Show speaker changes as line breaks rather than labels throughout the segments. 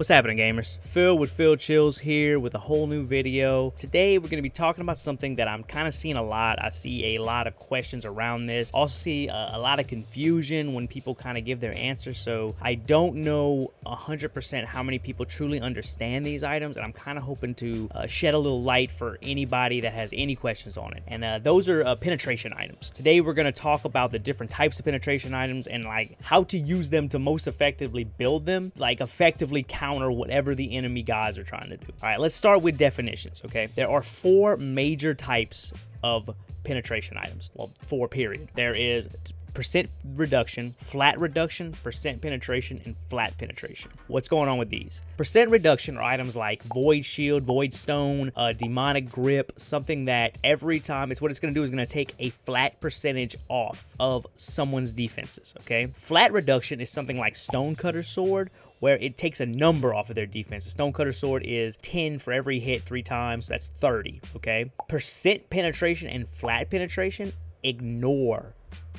What's happening, gamers? Phil with PhillChills here with a whole new video. Today we're going to be talking about something that I'm kind of seeing a lot. I see a lot of questions around this. Also see a lot of confusion when people kind of give their answers. So I don't know 100% how many people truly understand these items, and I'm kind of hoping to shed a little light for anybody that has any questions on it. And those are penetration items. Today we're going to talk about the different types of penetration items and like how to use them to most effectively build them, like effectively counter whatever the enemy gods are trying to do. All right, let's start with definitions, okay? There are four major types of penetration items. Well, four period. There is percent reduction, flat reduction, percent penetration, and flat penetration. What's going on with these? Percent reduction are items like void shield, void stone, demonic grip, something that every time, it's what it's going to do is going to take a flat percentage off of someone's defenses, okay? Flat reduction is something like stonecutter sword, where it takes a number off of their defense. The stonecutter sword is 10 for every hit 3 times, so that's 30, okay? Percent penetration and flat penetration ignore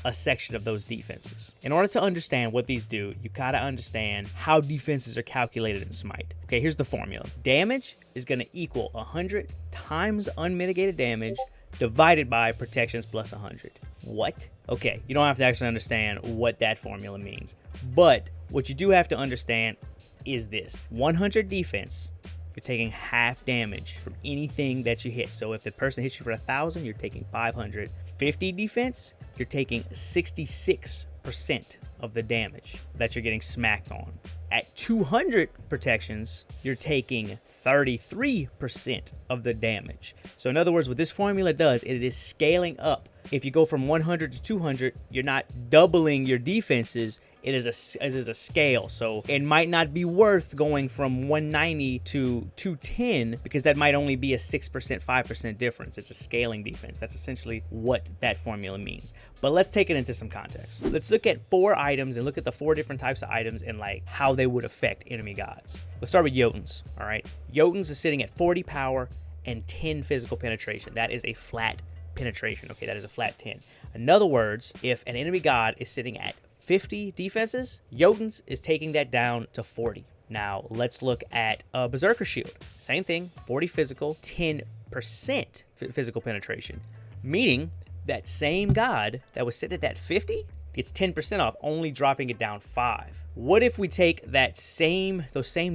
a section of those defenses. In order to understand what these do, you gotta understand how defenses are calculated in Smite. Okay, here's the formula. Damage is gonna equal 100 times unmitigated damage divided by protections plus 100. What? Okay, you don't have to actually understand what that formula means, but what you do have to understand is this. 100 defense, you're taking half damage from anything that you hit. So if the person hits you for 1,000, you're taking 500. 50 defense, you're taking 66% of the damage that you're getting smacked on. At 200 protections, you're taking 33% of the damage. So in other words, what this formula does, it is scaling up. If you go from 100 to 200, you're not doubling your defenses. It is a scale, so it might not be worth going from 190 to 210 because that might only be a 6%, 5% difference. It's a scaling defense. That's essentially what that formula means. But let's take it into some context. Let's look at 4 items and look at the 4 different types of items and like how they would affect enemy gods. Let's start with Jotuns, all right? Jotuns is sitting at 40 power and 10 physical penetration. That is a flat penetration, okay? That is a flat 10. In other words, if an enemy god is sitting at 50 defenses, Jotuns is taking that down to 40. Now, let's look at Berserker Shield. Same thing, 40 physical, 10% physical penetration. Meaning, that same god that was sitting at that 50 gets 10% off, only dropping it down 5. What if we take those same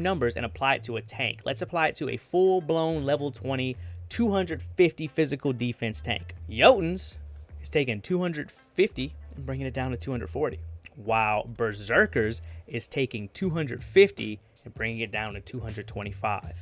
numbers and apply it to a tank? Let's apply it to a full-blown level 20, 250 physical defense tank. Jotuns is taking 250 and bringing it down to 240. While Berserkers is taking 250 and bringing it down to 225.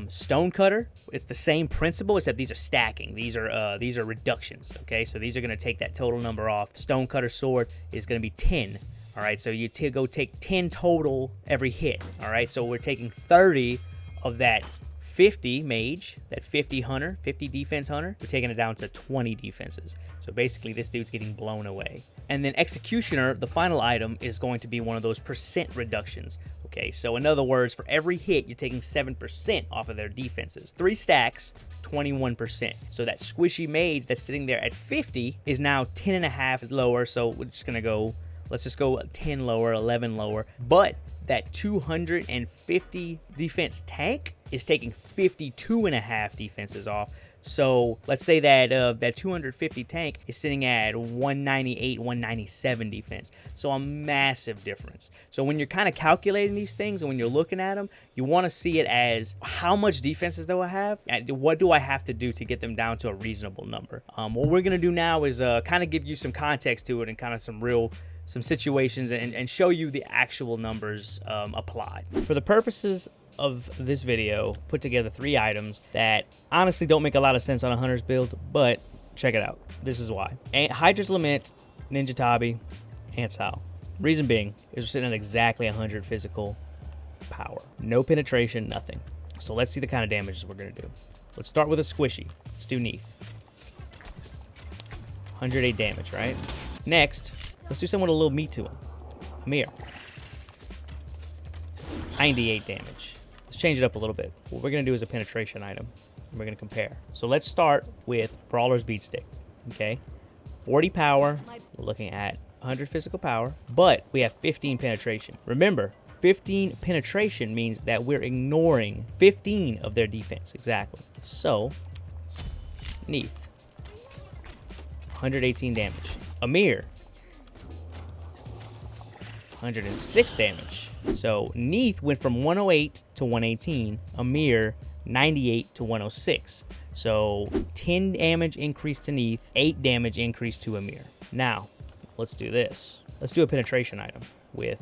Stonecutter, it's the same principle, except these are stacking. These are reductions, okay? So these are going to take that total number off. Stonecutter sword is going to be 10, all right? So you go take 10 total every hit, all right? So we're taking 30 of that 50 mage, that 50 hunter, 50 defense hunter, we're taking it down to 20 defenses. So basically this dude's getting blown away. And then Executioner, the final item, is going to be one of those percent reductions. Okay, so in other words, for every hit, you're taking 7% off of their defenses. 3 stacks, 21%. So that squishy mage that's sitting there at 50 is now 10.5 lower. So we're just gonna go, let's just go 10 lower, 11 lower. But that 250 defense tank is taking 52.5 defenses off. So let's say that that 250 tank is sitting at 198, 197 defense. So a massive difference. So when you're kind of calculating these things and when you're looking at them, you want to see it as how much defenses do I have? And what do I have to do to get them down to a reasonable number? What we're going to do now is kind of give you some context to it and kind of some situations and show you the actual numbers applied. For the purposes of this video, put together 3 items that honestly don't make a lot of sense on a hunter's build, but check it out. This is why. Hydra's Lament, Ninja Tabi, Ant Style. Reason being is we're sitting at exactly 100 physical power. No penetration, nothing. So let's see the kind of damages we're going to do. Let's start with a squishy. Let's do Neath. 108 damage, right? Next, let's do someone with a little meat to him. Amir. 98 damage. Let's change it up a little bit. What we're going to do is a penetration item. And we're going to compare. So let's start with Brawler's Beatstick. Okay? 40 power. We're looking at 100 physical power. But we have 15 penetration. Remember, 15 penetration means that we're ignoring 15 of their defense. Exactly. So, Neith, 118 damage. Amir, 106 damage. So, Neith went from 108 to 118. Amir, 98 to 106. So, 10 damage increase to Neith, 8 damage increase to Amir. Now, let's do this. Let's do a penetration item with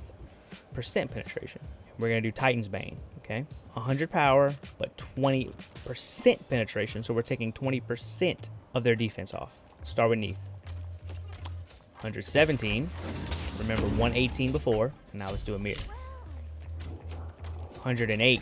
percent penetration. We're going to do Titan's Bane, okay? 100 power, but 20% penetration. So we're taking 20% of their defense off. Start with Neith. 117. Remember 118 before. And now let's do Amir. 108.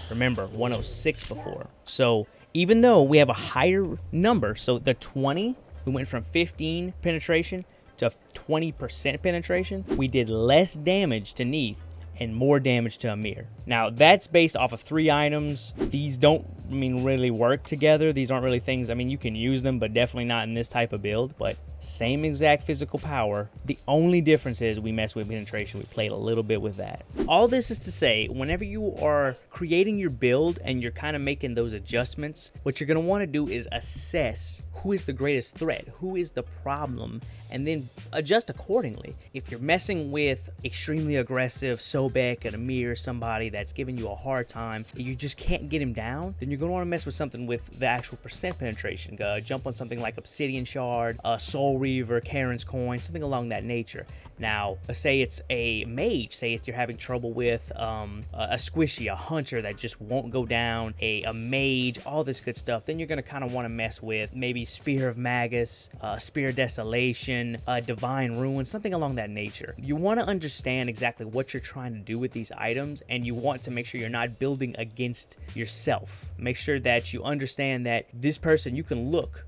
Remember 106 before. So even though we have a higher number, so the 20, we went from 15 penetration to 20% penetration, we did less damage to Neith and more damage to Amir. Now, that's based off of 3 items. These don't, really work together. These aren't really things, you can use them, but definitely not in this type of build. But same exact physical power. The only difference is we mess with penetration. We played a little bit with that. All this is to say, whenever you are creating your build and you're kind of making those adjustments, what you're going to want to do is assess who is the greatest threat, who is the problem, and then adjust accordingly. If you're messing with extremely aggressive Sobek and Amir, somebody that's giving you a hard time, and you just can't get him down, then you're going to want to mess with something with the actual percent penetration. Jump on something like Obsidian Shard, Soul Reaver, Karen's Coin, something along that nature. Now, say it's a mage, say if you're having trouble with a squishy, a hunter that just won't go down, a mage, all this good stuff, then you're going to kind of want to mess with maybe Spear of Magus, Spear of Desolation, Divine Ruin, something along that nature. You want to understand exactly what you're trying to do with these items, and you want to make sure you're not building against yourself. Make sure that you understand that this person, you can look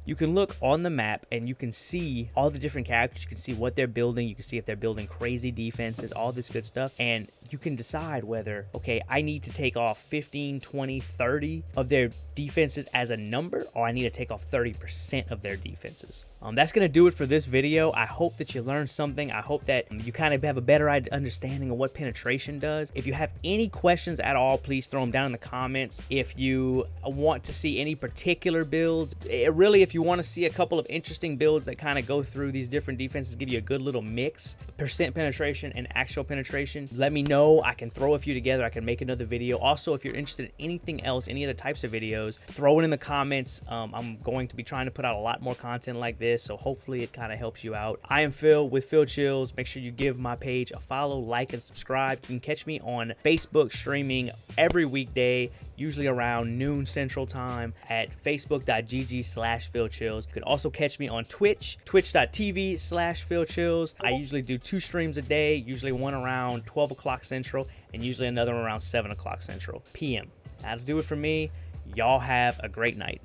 on the map and you can see all the different characters, you can see what they're building, you can see if they're building crazy defenses, all this good stuff, and you can decide whether, okay, I need to take off 15, 20, 30 of their defenses as a number, or I need to take off 30% of their defenses. That's going to do it for this video. I hope that you learned something. I hope that you kind of have a better understanding of what penetration does. If you have any questions at all, please throw them down in the comments. If you want to see any particular builds, really, if you want to see a couple of interesting builds that kind of go through these different defenses, give you a good little mix, percent penetration and actual penetration, let me know. I can throw a few together. I can make another video. Also, if you're interested in anything else, any other types of videos, throw it in the comments. I'm going to be trying to put out a lot more content like this, so hopefully it kind of helps you out. I am Phil with PhillChills. Make sure you give my page a follow, like, and subscribe. You can catch me on Facebook streaming every weekday, usually around noon Central Time at facebook.gg/PhillChills. You can also catch me on Twitch, twitch.tv/PhillChills. I usually do 2 streams a day, usually one around 12 o'clock Central and usually another one around 7 o'clock Central PM. That'll do it for me. Y'all have a great night.